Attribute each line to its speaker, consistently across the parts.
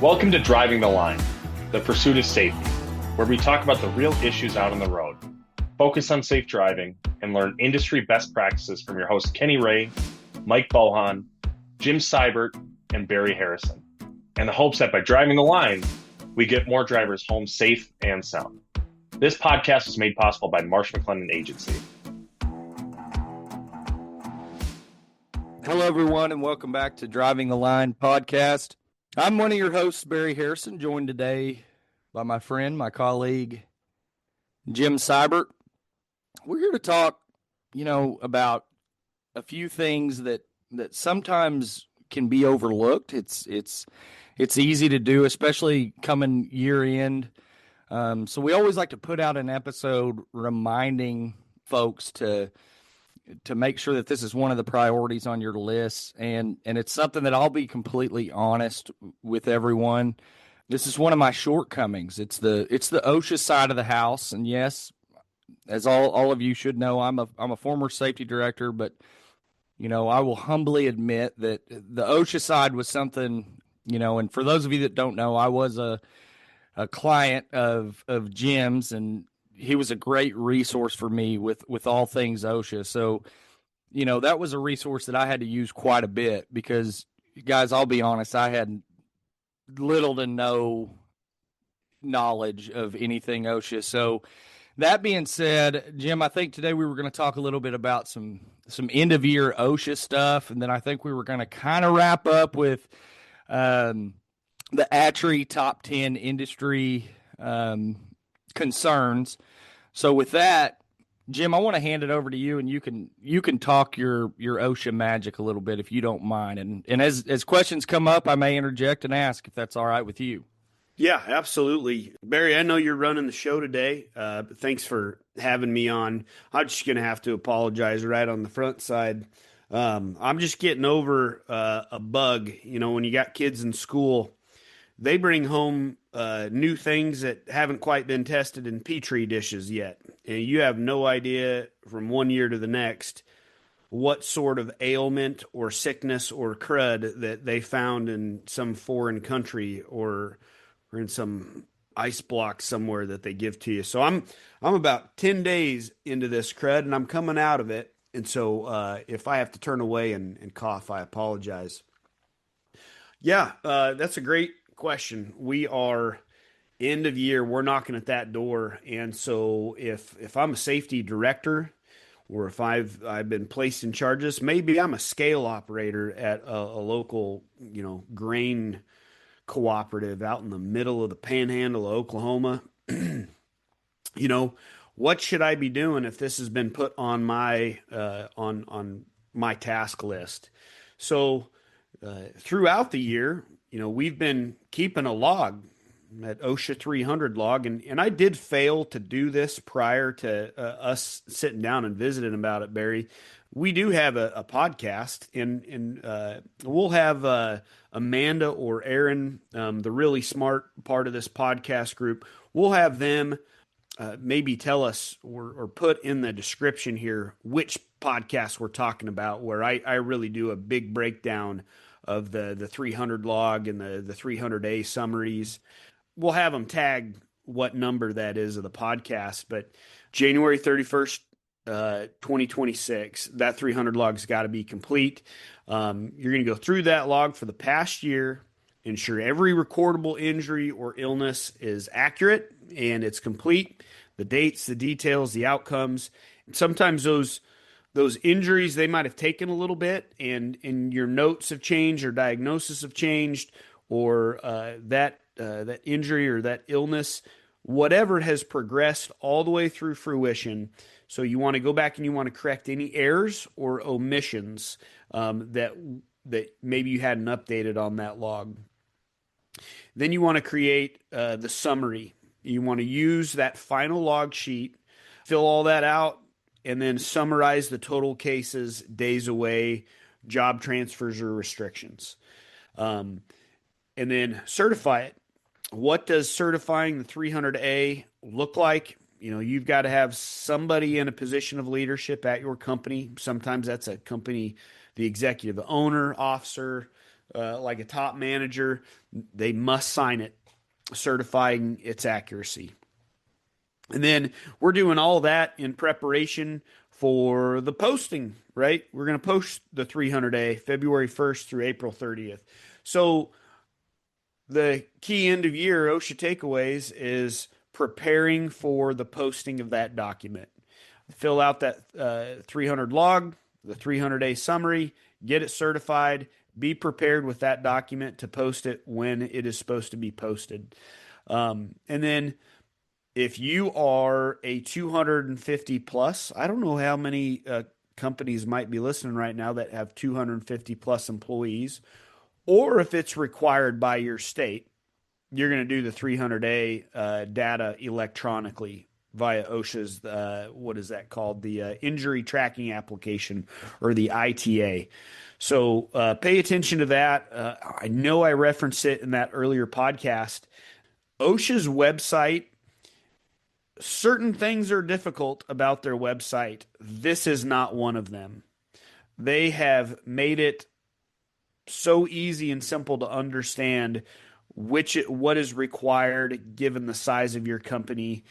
Speaker 1: Welcome to Driving the Line, the pursuit of safety, where we talk about the real issues out on the road, focus on safe driving, and learn industry best practices from your hosts Kenny Ray, Mike Bohan, Jim Seibert, and Barry Harrison, and the hopes that by driving the line, we get more drivers home safe and sound. This podcast is made possible by Marsh McLennan Agency.
Speaker 2: Hello, everyone, and welcome back to Driving the Line podcast. I'm one of your hosts, Barry Harrison, joined today by my friend, my colleague, Jim Seibert. We're here to talk, about a few things that sometimes can be overlooked. It's easy to do, especially coming year end. So we always like to put out an episode reminding folks to make sure that this is one of the priorities on your list. And it's something that I'll be completely honest with everyone. This is one of my shortcomings. It's the OSHA side of the house. And yes, as all of you should know, I'm a former safety director, but I will humbly admit that the OSHA side was something, and for those of you that don't know, I was a client of Jim's, and he was a great resource for me with all things OSHA. So, that was a resource that I had to use quite a bit because, guys, I'll be honest, I had little to no knowledge of anything OSHA. So that being said, Jim, I think today we were going to talk a little bit about some end of year OSHA stuff. And then I think we were going to kind of wrap up with the ATRI top 10 industry concerns. So with that, Jim, I want to hand it over to you, and you can talk your OSHA magic a little bit if you don't mind. And as questions come up, I may interject and ask if that's all right with you.
Speaker 3: Yeah, absolutely. Barry, I know you're running the show today. Thanks for having me on. I'm just going to have to apologize right on the front side. I'm just getting over a bug. When you got kids in school, they bring home new things that haven't quite been tested in Petri dishes yet. And you have no idea from one year to the next what sort of ailment or sickness or crud that they found in some foreign country or in some ice block somewhere that they give to you. So I'm about 10 days into this crud, and I'm coming out of it. And so if I have to turn away and cough, I apologize. Yeah, that's a great question. We are end of year. We're knocking at that door. And so if I'm a safety director, or if I've been placed in charges, maybe I'm a scale operator at a local, grain cooperative out in the middle of the panhandle of Oklahoma. What should I be doing if this has been put on my on my task list? So throughout the year, we've been keeping a log, at OSHA 300 log, and I did fail to do this prior to us sitting down and visiting about it, Barry. We do have a podcast, and we'll have Amanda or Aaron, the really smart part of this podcast group. We'll have them maybe tell us or put in the description here which podcast we're talking about, where I really do a big breakdown of the 300 log and the 300A summaries. We'll have them tag what number that is of the podcast, but January 31st, 2026, that 300 log's got to be complete. You're going to go through that log for the past year, ensure every recordable injury or illness is accurate and it's complete, the dates, the details, the outcomes. Sometimes those injuries, they might have taken a little bit, and your notes have changed or diagnosis have changed, or that injury or that illness, whatever has progressed all the way through fruition. So you want to go back and you want to correct any errors or omissions that maybe you hadn't updated on that log. Then you want to create the summary. You want to use that final log sheet, fill all that out, and then summarize the total cases, days away, job transfers or restrictions. And then certify it. What does certifying the 300A look like? You've got to have somebody in a position of leadership at your company. Sometimes that's a company, the executive owner, officer, like a top manager, they must sign it, certifying its accuracy. And then we're doing all that in preparation for the posting, right? We're going to post the 300A February 1st through April 30th. So the key end of year OSHA takeaways is preparing for the posting of that document. Fill out that 300 log, the 300A summary, get it certified, be prepared with that document to post it when it is supposed to be posted. And then if you are a 250 plus, I don't know how many companies might be listening right now that have 250 plus employees, or if it's required by your state, you're going to do the 300A data electronically via OSHA's, what is that called? The Injury Tracking Application, or the ITA. So pay attention to that. I know I referenced it in that earlier podcast. OSHA's website, certain things are difficult about their website. This is not one of them. They have made it so easy and simple to understand what is required given the size of your company,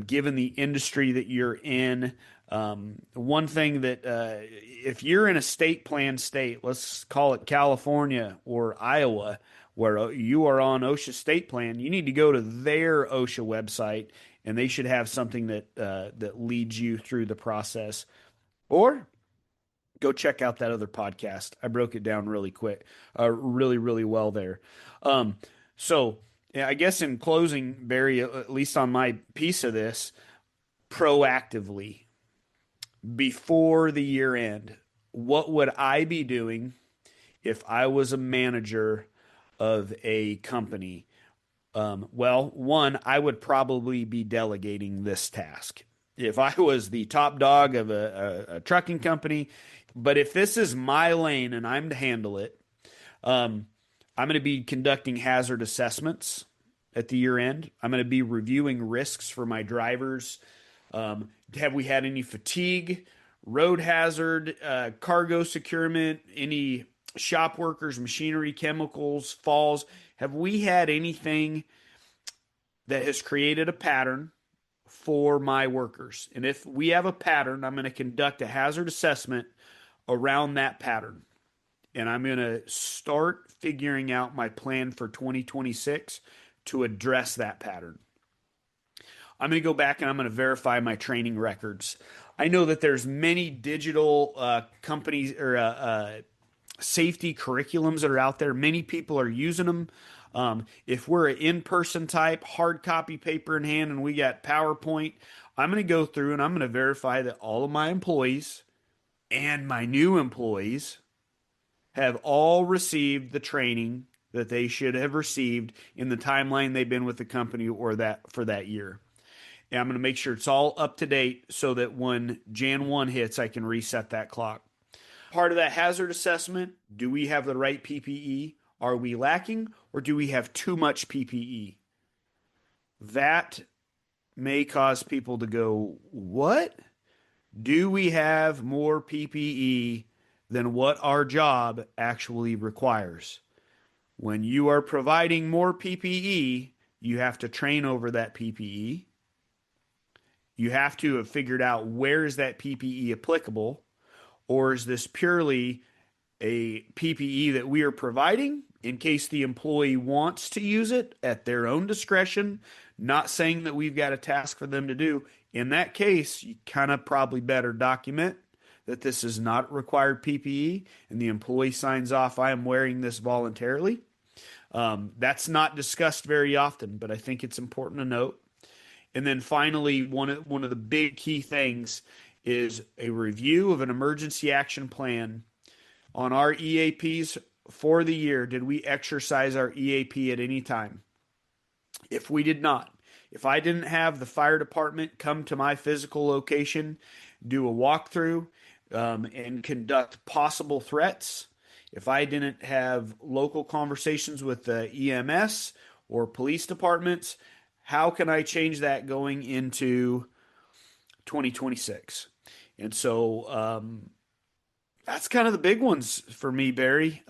Speaker 3: given the industry that you're in. One thing that if you're in a state plan state, let's call it California or Iowa, where you are on OSHA state plan, you need to go to their OSHA website, and they should have something that leads you through the process. Or go check out that other podcast. I broke it down really quick, really, really well there. So yeah, I guess in closing, Barry, at least on my piece of this, proactively, before the year end, what would I be doing if I was a manager of a company? Well, one, I would probably be delegating this task. If I was the top dog of a trucking company, but if this is my lane and I'm to handle it, I'm going to be conducting hazard assessments at the year end. I'm going to be reviewing risks for my drivers. Have we had any fatigue, road hazard, cargo securement, any shop workers, machinery, chemicals, falls? Have we had anything that has created a pattern for my workers? And if we have a pattern, I'm going to conduct a hazard assessment around that pattern. And I'm going to start figuring out my plan for 2026 to address that pattern. I'm going to go back and I'm going to verify my training records. I know that there's many digital companies or safety curriculums that are out there. Many people are using them. If we're an in-person type, hard copy, paper in hand, and we got PowerPoint, I'm going to go through and I'm going to verify that all of my employees and my new employees have all received the training that they should have received in the timeline they've been with the company or that for that year. And I'm going to make sure it's all up to date so that when Jan 1 hits, I can reset that clock. Part of that hazard assessment, do we have the right PPE? Are we lacking, or do we have too much PPE? That may cause people to go, what? Do we have more PPE than what our job actually requires? When you are providing more PPE, you have to train over that PPE. You have to have figured out where is that PPE applicable, or is this purely a PPE that we are providing in case the employee wants to use it at their own discretion, not saying that we've got a task for them to do. In that case, you kind of probably better document that this is not required PPE and the employee signs off, I am wearing this voluntarily. That's not discussed very often, but I think it's important to note. And then finally, one of the big key things is a review of an emergency action plan on our EAPs for the year. Did we exercise our EAP at any time? If we did not, if I didn't have the fire department come to my physical location, do a walkthrough, and conduct possible threats, if I didn't have local conversations with the EMS or police departments, how can I change that going into 2026? And so that's kind of the big ones for me, Barry.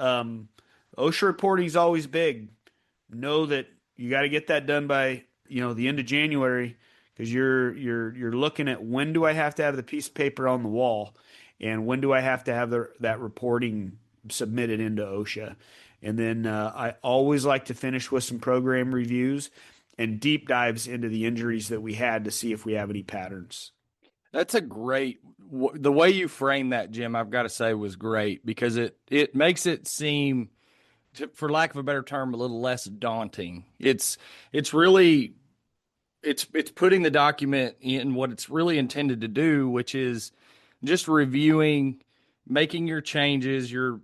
Speaker 3: OSHA reporting is always big. Know that you got to get that done by the end of January, because you're looking at when do I have to have the piece of paper on the wall, and when do I have to have that reporting submitted into OSHA. And then I always like to finish with some program reviews and deep dives into the injuries that we had to see if we have any patterns.
Speaker 2: That's a the way you frame that, Jim, I've got to say was great, because it makes it seem, for lack of a better term, a little less daunting. It's really, it's putting the document in what it's really intended to do, which is just reviewing, making your changes, your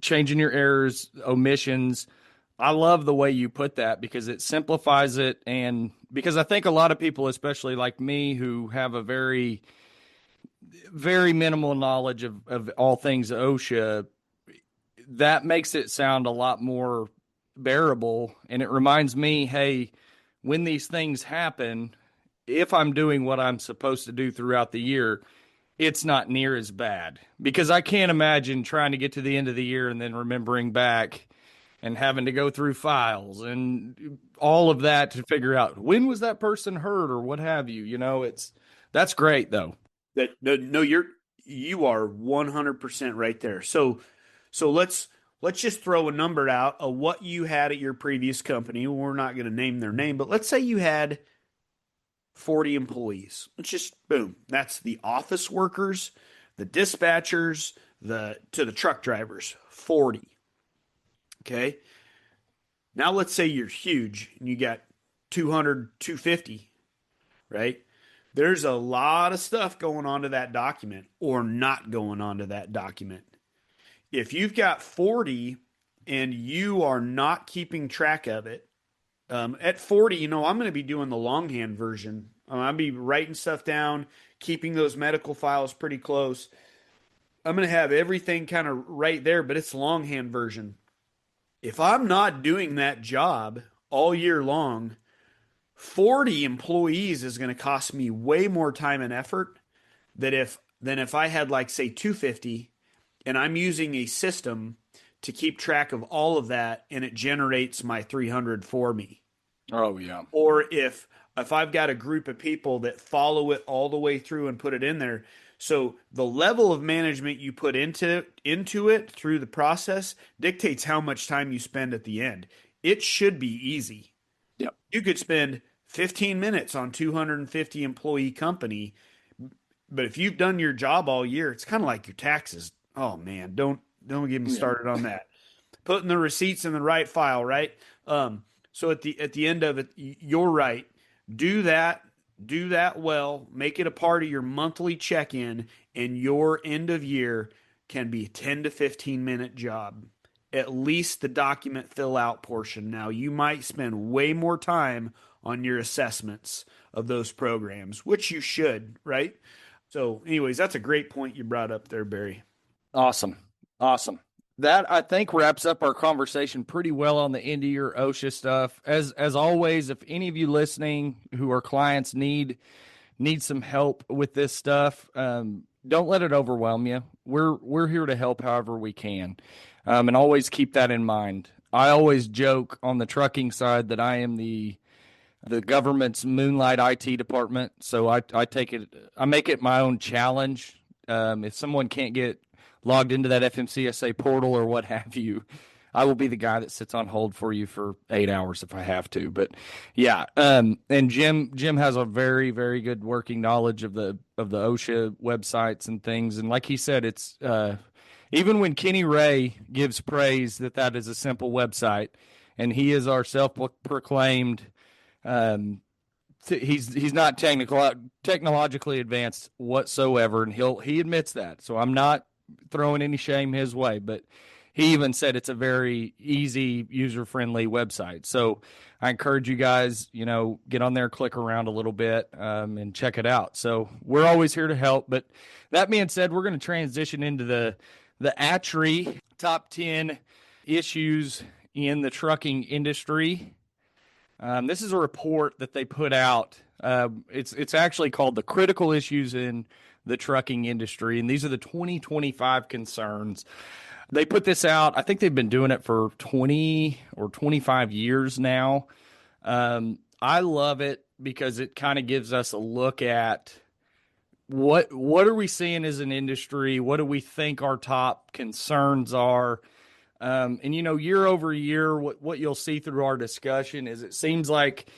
Speaker 2: changing your errors, omissions. I love the way you put that, because it simplifies it. And because I think a lot of people, especially like me, who have a very, very minimal knowledge of all things OSHA, that makes it sound a lot more bearable. And it reminds me, hey, when these things happen, if I'm doing what I'm supposed to do throughout the year, it's not near as bad. Because I can't imagine trying to get to the end of the year and then remembering back and having to go through files and all of that to figure out when was that person hurt or what have you. That's great though.
Speaker 3: No, you are 100% right there. So let's just throw a number out of what you had at your previous company. We're not going to name their name, but let's say you had 40 employees. Let's just boom. That's the office workers, the dispatchers, to the truck drivers. 40. Okay. Now let's say you're huge and you got 200, 250, right? There's a lot of stuff going on to that document or not going on to that document. If you've got 40 and you are not keeping track of it, at 40, I'm going to be doing the longhand version. I'll be writing stuff down, keeping those medical files pretty close. I'm going to have everything kind of right there, but it's longhand version. If I'm not doing that job all year long, 40 employees is going to cost me way more time and effort than if I had, like, say, 250, and I'm using a system to keep track of all of that, and it generates my 300 for me.
Speaker 2: Oh, yeah.
Speaker 3: Or if I've got a group of people that follow it all the way through and put it in there. So the level of management you put into it through the process dictates how much time you spend at the end. It should be easy.
Speaker 2: Yep.
Speaker 3: You could spend 15 minutes on 250 employee company, but if you've done your job all year, it's kind of like your taxes. Oh man, don't get me started on that. Putting the receipts in the right file, right? So at the end of it, you're right. Do that well. Make it a part of your monthly check-in, and your end of year can be a 10 to 15 minute job. At least the document fill out portion. Now, you might spend way more time on your assessments of those programs, which you should, right? So anyways, that's a great point you brought up there, Barry.
Speaker 2: Awesome. That, I think, wraps up our conversation pretty well on the end of your OSHA stuff. As always, if any of you listening who are clients need some help with this stuff, don't let it overwhelm you. We're here to help however we can, and always keep that in mind. I always joke on the trucking side that I am the government's moonlight IT department. So I make it my own challenge. If someone can't get logged into that FMCSA portal or what have you, I will be the guy that sits on hold for you for 8 hours if I have to. But yeah, and Jim has a very, very good working knowledge of the OSHA websites and things. And like he said, it's even when Kenny Ray gives praise that is a simple website, and he is our self-proclaimed he's not technologically advanced whatsoever, and he admits that. So I'm not throwing any shame his way, but he even said it's a very easy, user-friendly website. So I encourage you guys, get on there, click around a little bit, and check it out. So we're always here to help. But that being said, we're going to transition into the ATRI top 10 issues in the trucking industry. This is a report that they put out. It's actually called the Critical Issues in the Trucking Industry, and these are the 2025 concerns. They put this out. I think they've been doing it for 20 or 25 years now. I love it because it kind of gives us a look at what are we seeing as an industry? What do we think our top concerns are? And year over year, what you'll see through our discussion is it seems like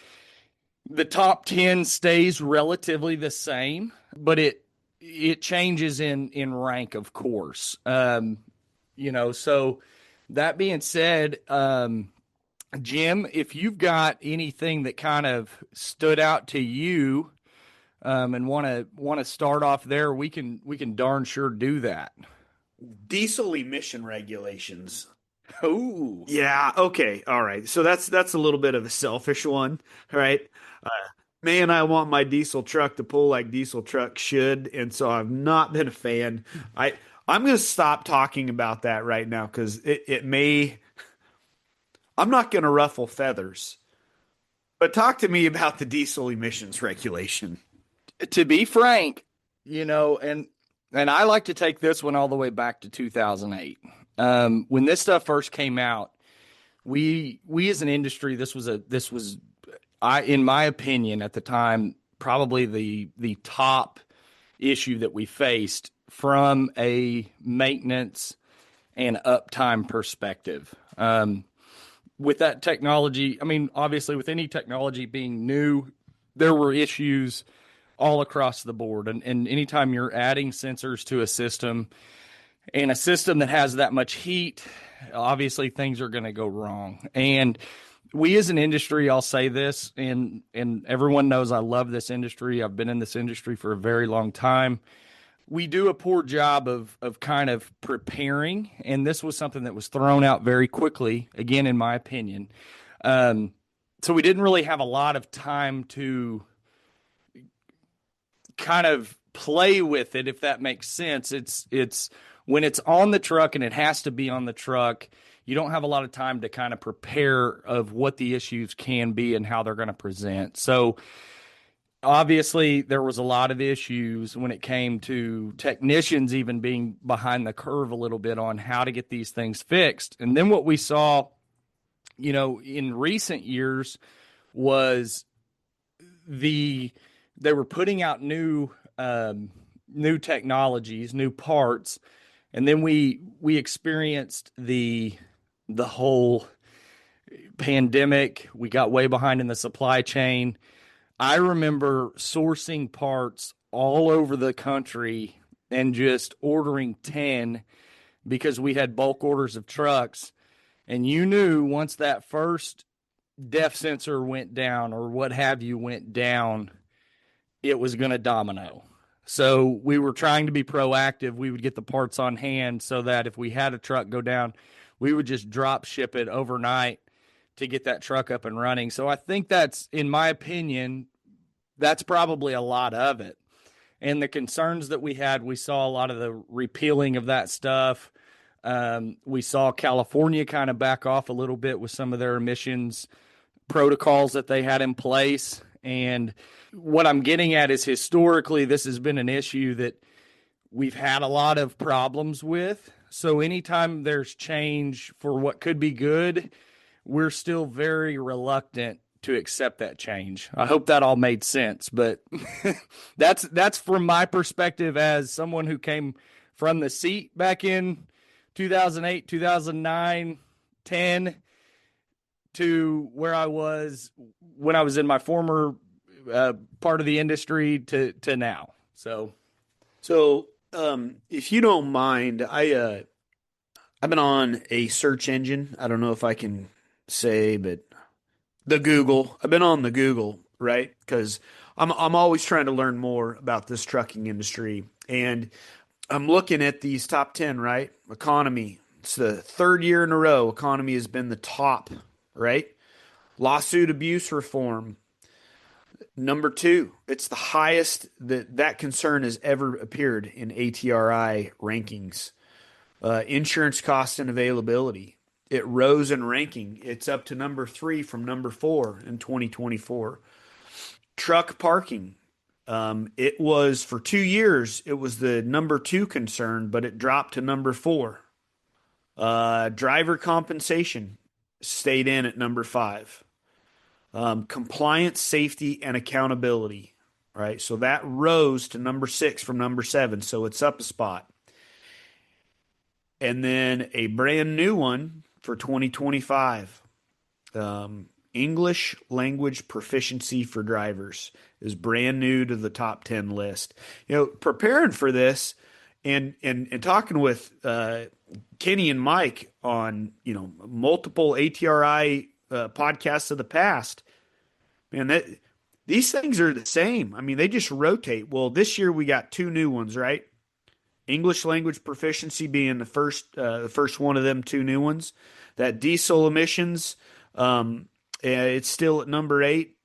Speaker 2: the top 10 stays relatively the same, but it changes in rank, of course. So that being said, Jim, if you've got anything that kind of stood out to you, and want to start off there, we can darn sure do that.
Speaker 3: Diesel emission regulations.
Speaker 2: Ooh.
Speaker 3: Yeah. Okay. All right. So that's a little bit of a selfish one, right? Man, I want my diesel truck to pull like diesel trucks should, and so I've not been a fan. I'm going to stop talking about that right now because it may. I'm not going to ruffle feathers, but talk to me about the diesel emissions regulation.
Speaker 2: To be frank, and I like to take this one all the way back to 2008. When this stuff first came out, we as an industry, this was in my opinion at the time, probably the top issue that we faced from a maintenance and uptime perspective. With that technology, I mean, obviously with any technology being new, there were issues all across the board. And anytime you're adding sensors to a system and a system that has that much heat, obviously things are going to go wrong. And we as an industry, I'll say this, and everyone knows I love this industry. I've been in this industry for a very long time. We do a poor job of kind of preparing, and this was something that was thrown out very quickly, again, in my opinion. So we didn't really have a lot of time to kind of play with it, if that makes sense. It's when it's on the truck and it has to be on the truck, you don't have a lot of time to kind of prepare of what the issues can be and how they're going to present. So obviously there was a lot of issues when it came to technicians even being behind the curve a little bit on how to get these things fixed. And then what we saw, in recent years was they were putting out new technologies, new parts, and then we experienced the whole pandemic. We got way behind in the supply chain. I remember sourcing parts all over the country and just ordering 10 because we had bulk orders of trucks. And you knew once that first depth sensor went down or what have you went down, it was going to domino. So we were trying to be proactive. We would get the parts on hand so that if we had a truck go down, we would just drop ship it overnight to get that truck up and running. So I think that's, in my opinion, that's probably a lot of it. And the concerns that we had, we saw a lot of the repealing of that stuff. We saw California kind of back off a little bit with some of their emissions protocols that they had in place. And what I'm getting at is historically, this has been an issue that we've had a lot of problems with. So anytime there's change for what could be good, we're still very reluctant to accept that change. I hope that all made sense, but that's from my perspective as someone who came from the seat back in 2008, 2009, 10 to where I was when I was in my former part of the industry to now. So
Speaker 3: if you don't mind, I've been on a search engine. I don't know if I can say, but the Google. I've been on the Google, right? Because I'm always trying to learn more about this trucking industry, and I'm looking at these top 10, right? Economy. It's the third year in a row economy has been the top, right? Lawsuit abuse reform. Number 2, it's the highest that concern has ever appeared in ATRI rankings. Insurance cost and availability. It rose in ranking. It's up to number 3 from number 4 in 2024. Truck parking. It was for 2 years, it was the number 2 concern, but it dropped to number 4. Driver compensation stayed in at number 5. Compliance, safety, and accountability. Right. So that rose to number 6 from number 7. So it's up a spot. And then a brand new one for 2025. English language proficiency for drivers is brand new to the top 10 list. Preparing for this and talking with Kenny and Mike on, multiple ATRI podcasts of the past, man, these things are the same. I mean, they just rotate. Well, this year we got 2 new ones, right? English language proficiency being the first one of them 2 new ones. That diesel emissions, it's still at number 8.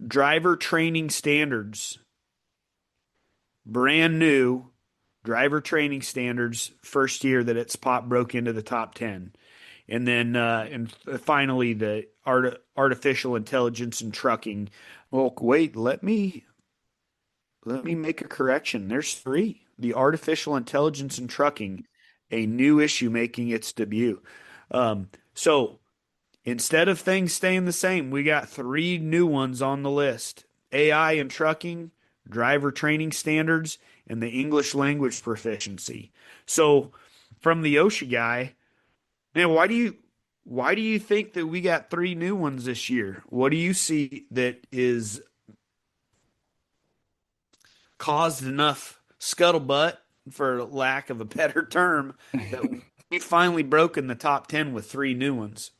Speaker 3: Driver training standards, brand new. Driver training standards, first year that it's broke into the top 10. And then and finally, the artificial intelligence in trucking. Well, wait, let me make a correction. There's 3. The artificial intelligence in trucking, a new issue making its debut. So instead of things staying the same, we got 3 new ones on the list: AI in trucking, driver training standards, and the English language proficiency. So from the OSHA guy, man, why do you think that we got 3 new ones this year? What do you see that is caused enough scuttlebutt, for lack of a better term, that we finally broken the top 10 with 3 new ones?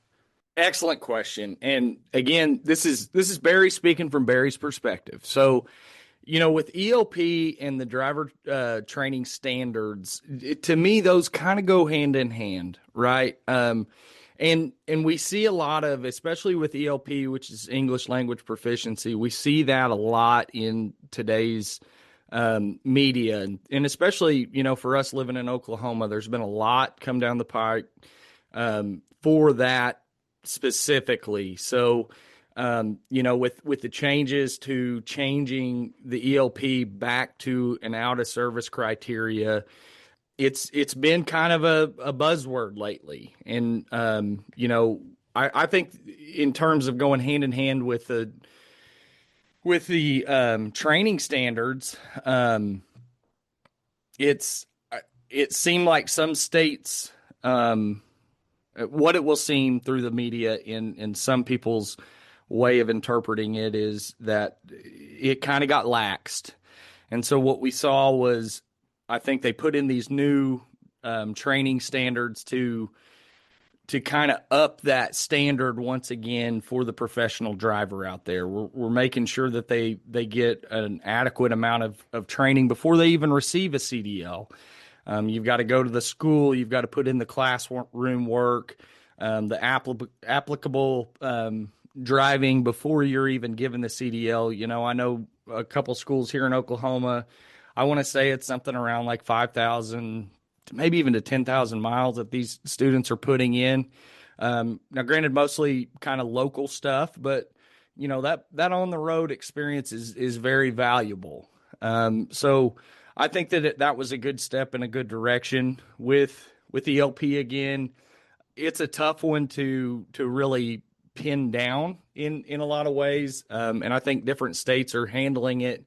Speaker 2: Excellent question. And again, this is Barry speaking from Barry's perspective. So, with ELP and the driver training standards, to me, those kind of go hand in hand, right? And we see a lot of, especially with ELP, which is English language proficiency, we see that a lot in today's media, and especially, for us living in Oklahoma, there's been a lot come down the pike for that specifically. So, with the changes to changing the ELP back to an out of service criteria, it's been kind of a buzzword lately. And, I think in terms of going hand in hand with the training standards, it seemed like some states, what it will seem through the media in some people's way of interpreting it is that it kind of got laxed. And so what we saw was, I think they put in these new training standards to kind of up that standard once again for the professional driver out there. We're making sure that they get an adequate amount of training before they even receive a CDL. You've got to go to the school. You've got to put in the classroom work, the applicable driving before you're even given the CDL. I know a couple schools here in Oklahoma, I want to say it's something around like 5,000, maybe even to 10,000 miles that these students are putting in. Now, granted, mostly kind of local stuff, but that on the road experience is very valuable. So I think that was a good step in a good direction with ELP. Again, it's a tough one to really pin down in a lot of ways. And I think different states are handling it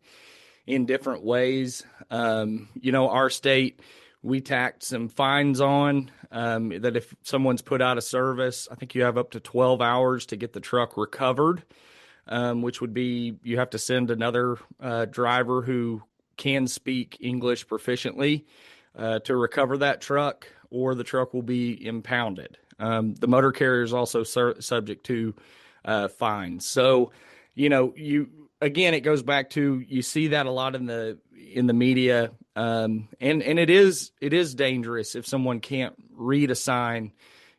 Speaker 2: in different ways. Our state, we tacked some fines on that if someone's put out of service, I think you have up to 12 hours to get the truck recovered, which would be you have to send another driver who can speak English proficiently to recover that truck, or the truck will be impounded. The motor carrier is also subject to fines. So, again, it goes back to, you see that a lot in the media, and it is dangerous if someone can't read a sign,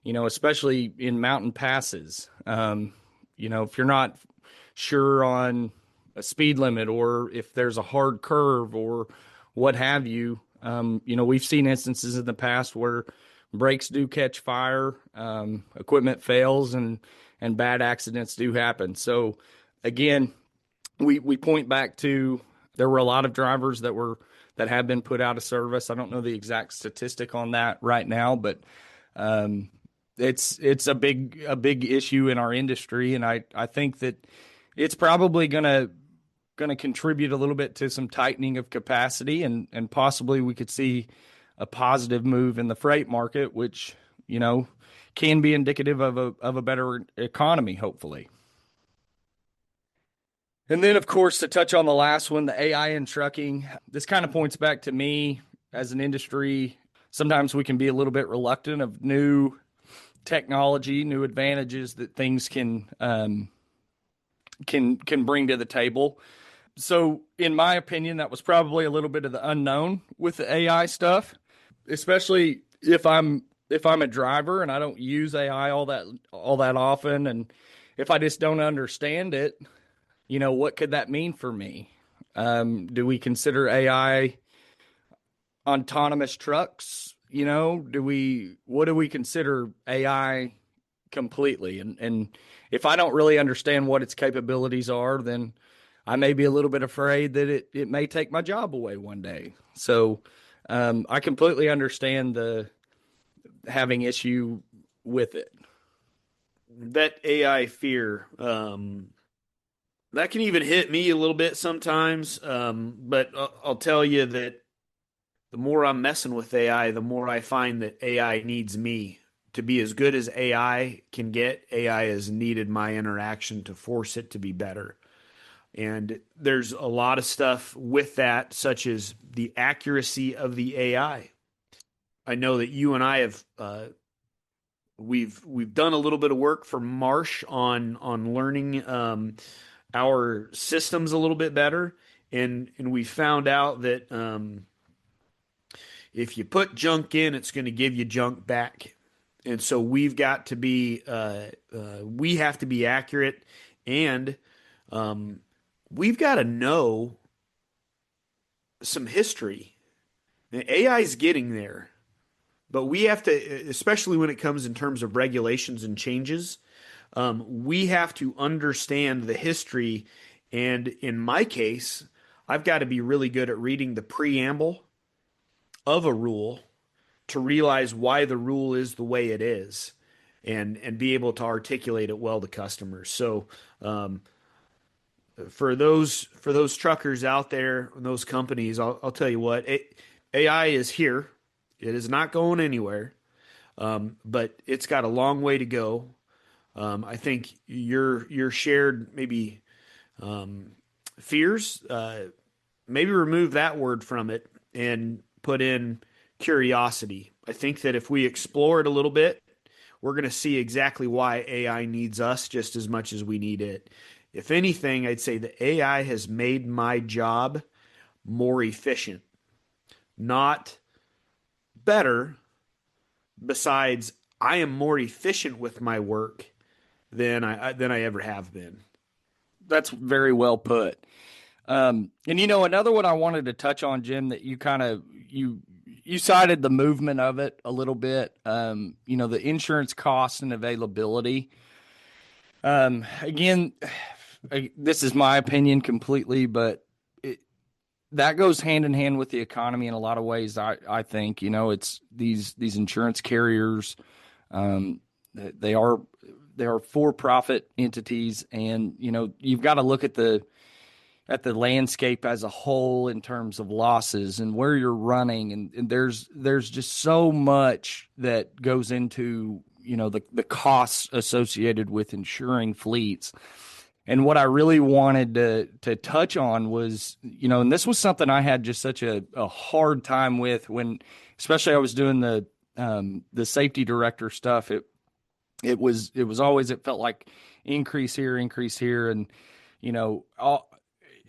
Speaker 2: especially in mountain passes. If you're not sure on a speed limit, or if there's a hard curve or what have you, we've seen instances in the past where brakes do catch fire, equipment fails, and bad accidents do happen. So again, we point back to, there were a lot of drivers that have been put out of service. I don't know the exact statistic on that right now, but It's a big issue in our industry, and I think that it's probably gonna contribute a little bit to some tightening of capacity, and possibly we could see a positive move in the freight market, which can be indicative of a better economy, hopefully. And then, of course, to touch on the last one, the AI in trucking, this kind of points back to me as an industry. Sometimes we can be a little bit reluctant of new technology, new advantages that things can bring to the table. So, in my opinion, that was probably a little bit of the unknown with the AI stuff, especially if I'm a driver and I don't use AI all that often, and if I just don't understand it. What could that mean for me? Do we consider AI autonomous trucks? What do we consider AI completely? And if I don't really understand what its capabilities are, then I may be a little bit afraid that it may take my job away one day. So I completely understand the having issue with it.
Speaker 3: That AI fear, that can even hit me a little bit sometimes. But I'll tell you that the more I'm messing with AI, the more I find that AI needs me. To be as good as AI can get, AI has needed my interaction to force it to be better. And there's a lot of stuff with that, such as the accuracy of the AI. I know that you and I have we've done a little bit of work for Marsh on learning our systems a little bit better, and we found out that if you put junk in, it's going to give you junk back. And so we've got to be we have to be accurate, and we've got to know some history. AI is getting there, but we have to, especially when it comes in terms of regulations and changes, we have to understand the history. And in my case, I've got to be really good at reading the preamble of a rule to realize why the rule is the way it is, and be able to articulate it well to customers. So for those truckers out there, those companies, I'll tell you what, AI is here. It is not going anywhere, but it's got a long way to go. I think your shared maybe fears, maybe remove that word from it and put in curiosity. I think that if we explore it a little bit, we're going to see exactly why AI needs us just as much as we need it. If anything, I'd say that AI has made my job more efficient, not better. Besides, I am more efficient with my work than I ever have been.
Speaker 2: That's very well put. And another one I wanted to touch on, Jim, that you kind of you cited the movement of it a little bit. The insurance costs and availability. Again, this is my opinion completely, but that goes hand in hand with the economy in a lot of ways. I think it's these insurance carriers. They are for-profit entities, and you've got to look at the landscape as a whole in terms of losses and where you're running, and there's just so much that goes into the costs associated with insuring fleets. And what I really wanted to touch on was, and this was something I had just such a hard time with when, especially I was doing the safety director stuff. It was always, it felt like increase here, and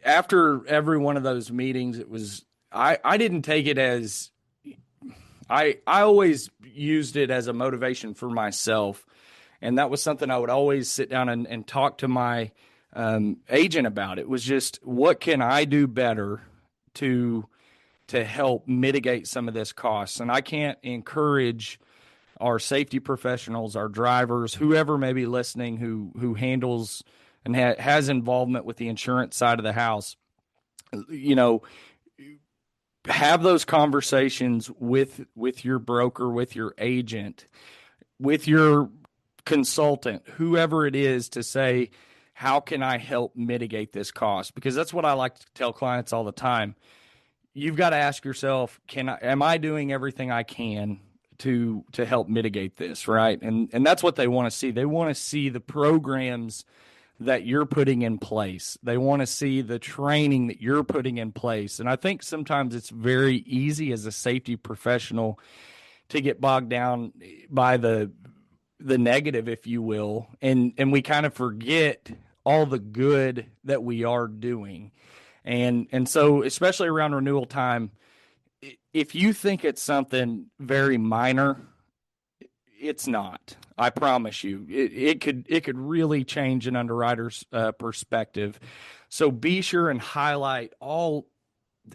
Speaker 2: after every one of those meetings, it was I didn't take it as I always used it as a motivation for myself. And that was something I would always sit down and talk to my agent about. It was just, what can I do better to help mitigate some of this cost? And I can't encourage our safety professionals, our drivers, whoever may be listening who handles and has involvement with the insurance side of the house. have those conversations with your broker, with your agent, with your consultant, whoever it is, to say, how can I help mitigate this cost? Because that's what I like to tell clients all the time. You've got to ask yourself, am I doing everything I can to help mitigate this, right? And that's what they want to see. They want to see the programs that you're putting in place. They want to see the training that you're putting in place. And I think sometimes it's very easy as a safety professional to get bogged down by the negative, if you will, and we kind of forget all the good that we are doing. And so, especially around renewal time, if you think it's something very minor, it's not. I promise you, it could really change an underwriter's perspective. So be sure and highlight all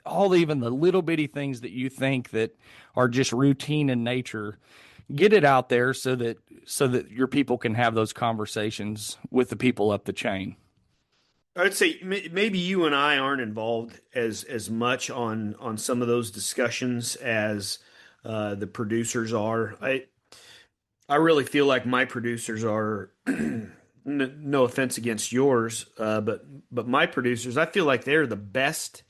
Speaker 2: even the little bitty things that you think that are just routine in nature. Get it out there so that your people can have those conversations with the people up the chain.
Speaker 3: I'd say maybe you and I aren't involved as much on some of those discussions as the producers are. I really feel like my producers are, no offense against yours, but my producers, I feel like they're the best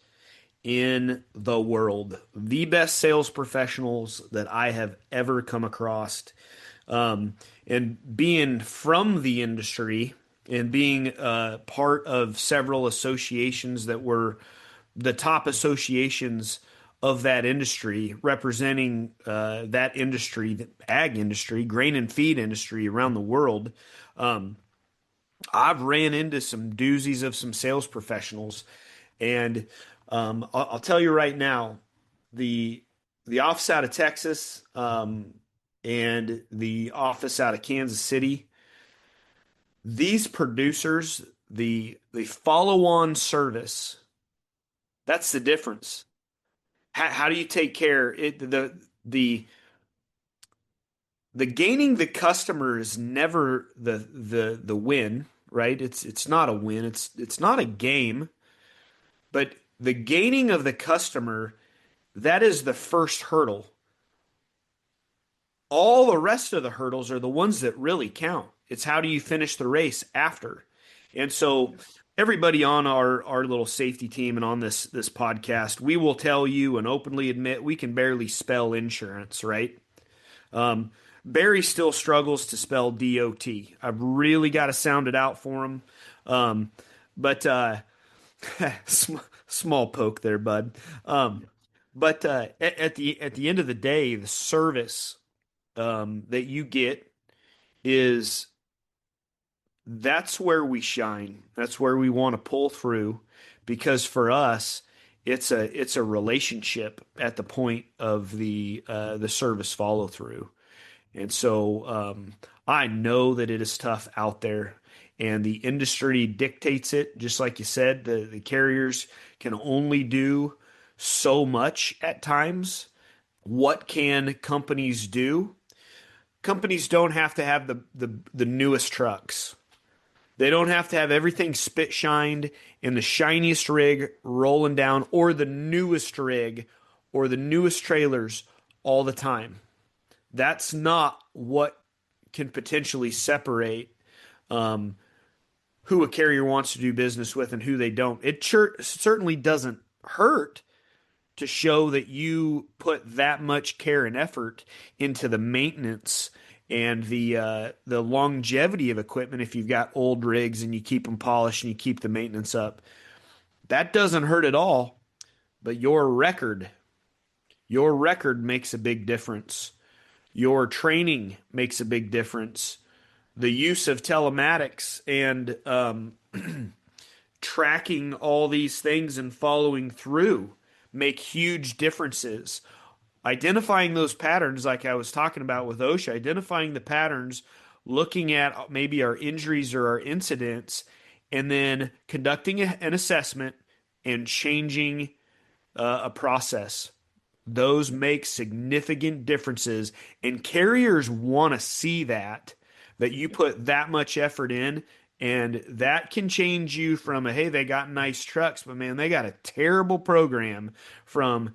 Speaker 3: in the world, the best sales professionals that I have ever come across. And being from the industry and being part of several associations that were the top associations of that industry, representing that industry, the ag industry, grain and feed industry around the world, I've ran into some doozies of some sales professionals. And I'll tell you right now, the office out of Texas and the office out of Kansas City, these producers, the follow-on service, that's the difference. How do you take care? The gaining the customer is never the win, right? It's not a win. It's not a game, but the gaining of the customer, that is the first hurdle. All the rest of the hurdles are the ones that really count. It's how do you finish the race after? And so everybody on our little safety team and on this podcast, we will tell you and openly admit we can barely spell insurance, right? Barry still struggles to spell DOT. I've really got to sound it out for him. But small poke there, bud. But at the end of the day, the service that you get that's where we shine. That's where we want to pull through, because for us, it's a relationship at the point of the service follow through. And so I know that it is tough out there, and the industry dictates it. Just like you said, the carriers can only do so much at times. What can companies do? Companies don't have to have the newest trucks. They don't have to have everything spit shined in the shiniest rig rolling down, or the newest rig or the newest trailers all the time. That's not what can potentially separate who a carrier wants to do business with and who they don't. It certainly doesn't hurt to show that you put that much care and effort into the maintenance and the longevity of equipment. If you've got old rigs and you keep them polished and you keep the maintenance up, that doesn't hurt at all. But your record makes a big difference. Your training makes a big difference. The use of telematics and tracking all these things and following through make huge differences. Identifying those patterns, like I was talking about with OSHA, identifying the patterns, looking at maybe our injuries or our incidents, and then conducting an assessment and changing a process. Those make significant differences, and carriers want to see that you put that much effort in, and that can change you from hey, they got nice trucks, but man, they got a terrible program, from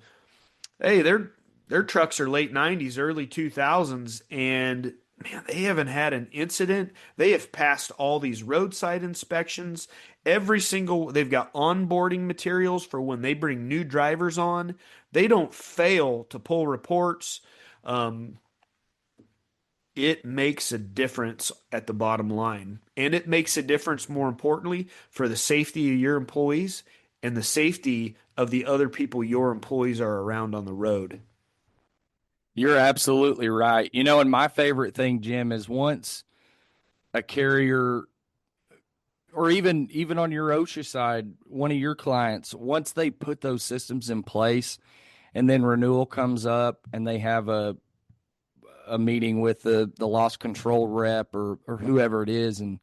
Speaker 3: Hey, their trucks are late 90s, early 2000s, and man, they haven't had an incident. They have passed all these roadside inspections. They've got onboarding materials for when they bring new drivers on. They don't fail to pull reports. Um, it makes a difference at the bottom line. And it makes a difference, more importantly, for the safety of your employees and the safety of the other people your employees are around on the road.
Speaker 2: You're absolutely right. And my favorite thing, Jim, is once a carrier, or even on your OSHA side, one of your clients, once they put those systems in place and then renewal comes up and they have a meeting with the loss control rep or whoever it is, and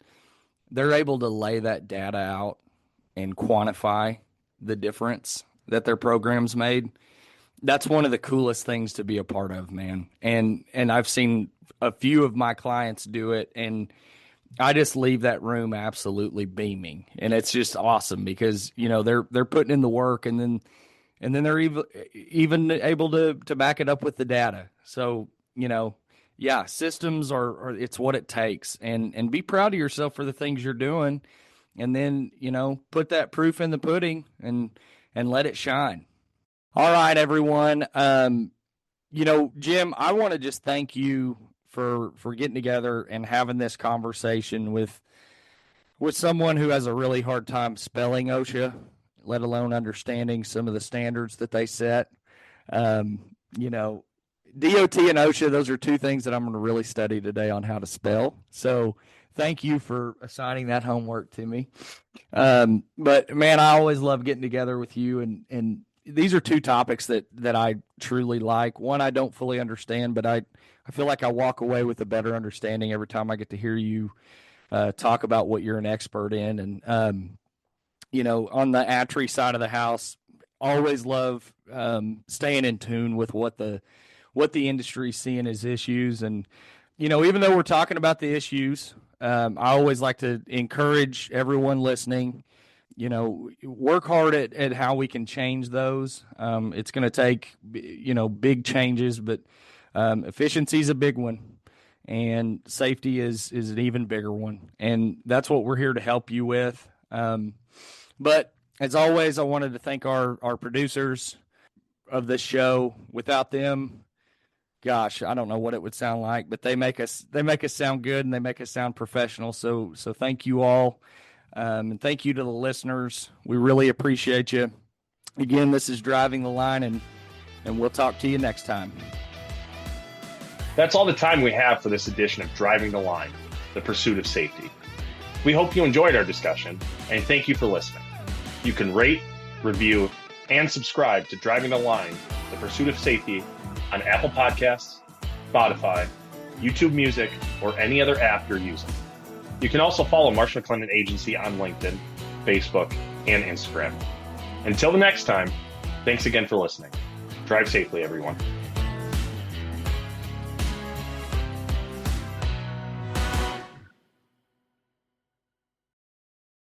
Speaker 2: they're able to lay that data out and quantify the difference that their program's made. That's one of the coolest things to be a part of, man. And I've seen a few of my clients do it, and I just leave that room absolutely beaming. And it's just awesome because, they're putting in the work, and then they're even able to back it up with the data. So, yeah, systems are it's what it takes, and be proud of yourself for the things you're doing, and then, put that proof in the pudding and let it shine. All right, everyone. Jim, I want to just thank you for getting together and having this conversation with someone who has a really hard time spelling OSHA, let alone understanding some of the standards that they set. DOT and OSHA, those are two things that I'm going to really study today on how to spell. So thank you for assigning that homework to me. But man, I always love getting together with you, and these are two topics that I truly like. One, I don't fully understand, but I feel like I walk away with a better understanding every time I get to hear you talk about what you're an expert in. And, on the ATRI side of the house, always love staying in tune with what the industry's seeing as issues. And, even though we're talking about the issues, I always like to encourage everyone listening, work hard at how we can change those. It's going to take, big changes, but efficiency is a big one, and safety is an even bigger one. And that's what we're here to help you with. But as always, I wanted to thank our producers of this show. Without them, gosh, I don't know what it would sound like, but they make us sound good, and they make us sound professional. So thank you all. And thank you to the listeners. We really appreciate you. Again, this is Driving the Line, and we'll talk to you next time.
Speaker 1: That's all the time we have for this edition of Driving the Line, the pursuit of safety. We hope you enjoyed our discussion, and thank you for listening. You can rate, review, and subscribe to Driving the Line, the pursuit of safety on Apple Podcasts, Spotify, YouTube Music, or any other app you're using. You can also follow Marsh McLennan Agency on LinkedIn, Facebook, and Instagram. Until the next time, thanks again for listening. Drive safely, everyone.